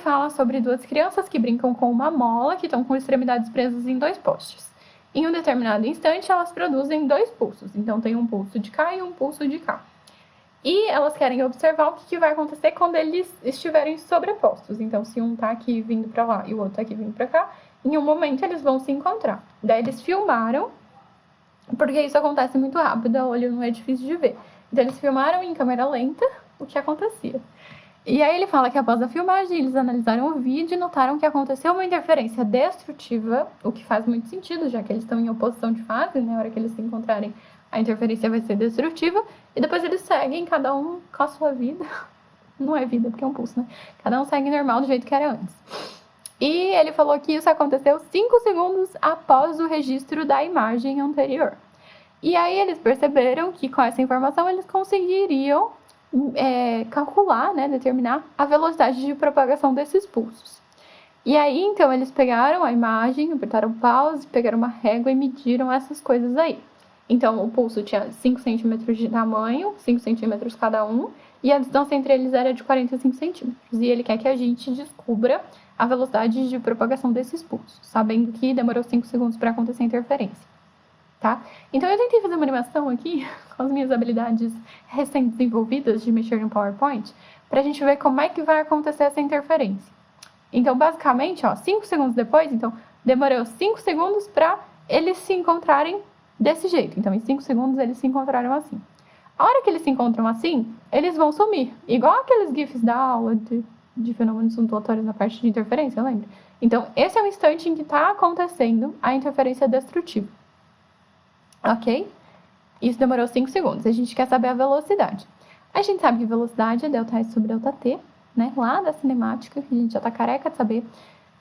fala sobre duas crianças que brincam com uma mola que estão com extremidades presas em 2 postes. Em um determinado instante, elas produzem 2 pulsos. Então, tem um pulso de cá e um pulso de cá. E elas querem observar o que vai acontecer quando eles estiverem sobrepostos. Então, se um tá aqui vindo para lá e o outro tá aqui vindo para cá, em um momento eles vão se encontrar. Daí eles filmaram, porque isso acontece muito rápido, a olho não é difícil de ver. Então, eles filmaram em câmera lenta o que acontecia. E aí ele fala que após a filmagem, eles analisaram o vídeo e notaram que aconteceu uma interferência destrutiva, o que faz muito sentido, já que eles estão em oposição de fase, né? Na hora que eles se encontrarem, a interferência vai ser destrutiva. E depois eles seguem, cada um com a sua vida. Não é vida, porque é um pulso, né? Cada um segue normal do jeito que era antes. E ele falou que isso aconteceu 5 segundos após o registro da imagem anterior. E aí eles perceberam que com essa informação eles conseguiriam calcular, né, determinar a velocidade de propagação desses pulsos. E aí, então, eles pegaram a imagem, apertaram pause, pegaram uma régua e mediram essas coisas aí. Então, o pulso tinha 5 centímetros de tamanho, 5 centímetros cada um, e a distância entre eles era de 45 centímetros. E ele quer que a gente descubra a velocidade de propagação desses pulsos, sabendo que demorou 5 segundos para acontecer a interferência. Tá? Então, eu tentei fazer uma animação aqui, com as minhas habilidades recém-desenvolvidas de mexer no PowerPoint, para a gente ver como é que vai acontecer essa interferência. Então, basicamente, 5 segundos depois, então, demorou 5 segundos para eles se encontrarem desse jeito. Então, em 5 segundos, eles se encontraram assim. A hora que eles se encontram assim, eles vão sumir. Igual aqueles GIFs da aula de fenômenos ondulatórios na parte de interferência, lembra? Então, esse é o instante em que está acontecendo a interferência destrutiva. Ok? Isso demorou 5 segundos. A gente quer saber a velocidade. A gente sabe que velocidade é ΔS sobre ΔT, né? Lá da cinemática, que a gente já tá careca de saber.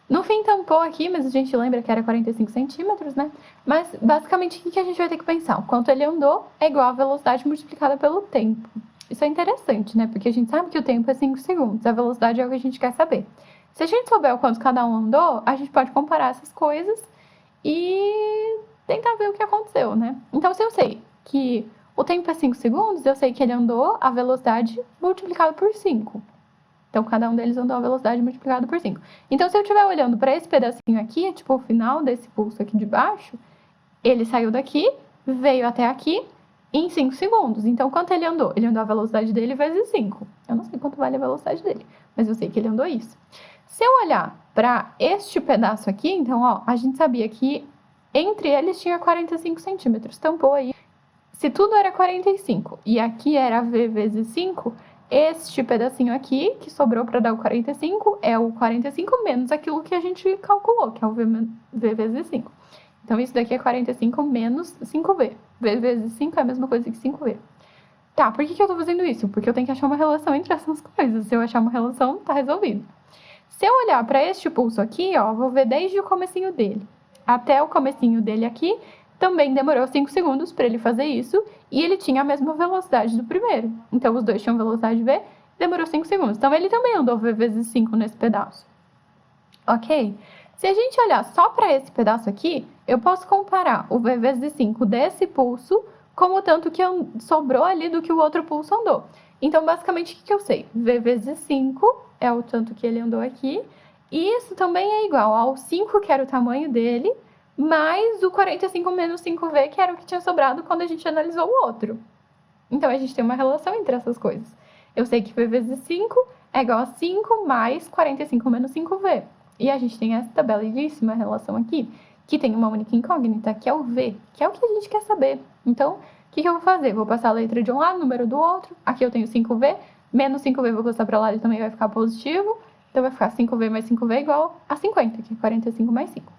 No fim tampou aqui, mas a gente lembra que era 45 centímetros, né? Mas, basicamente, o que a gente vai ter que pensar? O quanto ele andou é igual a velocidade multiplicada pelo tempo. Isso é interessante, né? Porque a gente sabe que o tempo é 5 segundos. A velocidade é o que a gente quer saber. Se a gente souber o quanto cada um andou, a gente pode comparar essas coisas e tentar ver o que aconteceu, né? Então, se eu sei que o tempo é 5 segundos, eu sei que ele andou a velocidade multiplicada por 5. Então, cada um deles andou a velocidade multiplicada por 5. Então, se eu estiver olhando para esse pedacinho aqui, tipo o final desse pulso aqui de baixo, ele saiu daqui, veio até aqui em 5 segundos. Então, quanto ele andou? Ele andou a velocidade dele vezes 5. Eu não sei quanto vale a velocidade dele, mas eu sei que ele andou isso. Se eu olhar para este pedaço aqui, então, a gente sabia que entre eles tinha 45 centímetros. Tampou aí. Se tudo era 45 e aqui era V vezes 5, este pedacinho aqui, que sobrou para dar o 45, é o 45 menos aquilo que a gente calculou, que é o V vezes 5. Então, isso daqui é 45 menos 5V. V vezes 5 é a mesma coisa que 5V. Tá, por que eu tô fazendo isso? Porque eu tenho que achar uma relação entre essas coisas. Se eu achar uma relação, tá resolvido. Se eu olhar para este pulso aqui, vou ver desde o comecinho dele até o comecinho dele aqui, também demorou 5 segundos para ele fazer isso, e ele tinha a mesma velocidade do primeiro. Então, os dois tinham velocidade V, demorou 5 segundos. Então, ele também andou V vezes 5 nesse pedaço. Ok? Se a gente olhar só para esse pedaço aqui, eu posso comparar o V vezes 5 desse pulso com o tanto que sobrou ali do que o outro pulso andou. Então, basicamente, o que eu sei? V vezes 5 é o tanto que ele andou aqui, e isso também é igual ao 5, que era o tamanho dele, mais o 45 menos 5V, que era o que tinha sobrado quando a gente analisou o outro. Então, a gente tem uma relação entre essas coisas. Eu sei que V vezes 5 é igual a 5 mais 45 menos 5V. E a gente tem essa belíssima relação aqui, que tem uma única incógnita, que é o V, que é o que a gente quer saber. Então, o que eu vou fazer? Vou passar a letra de um lado, número do outro. Aqui eu tenho 5V, menos 5V vou passar para lá, ele também vai ficar positivo. Então, vai ficar 5V mais 5V igual a 50, que é 45 mais 5.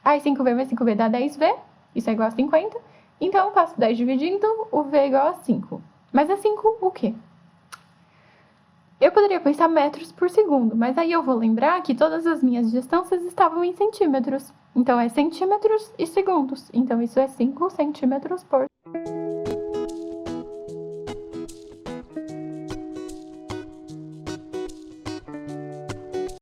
Aí, 5V mais 5V dá 10V, isso é igual a 50. Então, eu passo 10 dividindo, o V é igual a 5. Mas é 5 o quê? Eu poderia pensar metros por segundo, mas aí eu vou lembrar que todas as minhas distâncias estavam em centímetros. Então, é centímetros e segundos. Então, isso é 5 centímetros por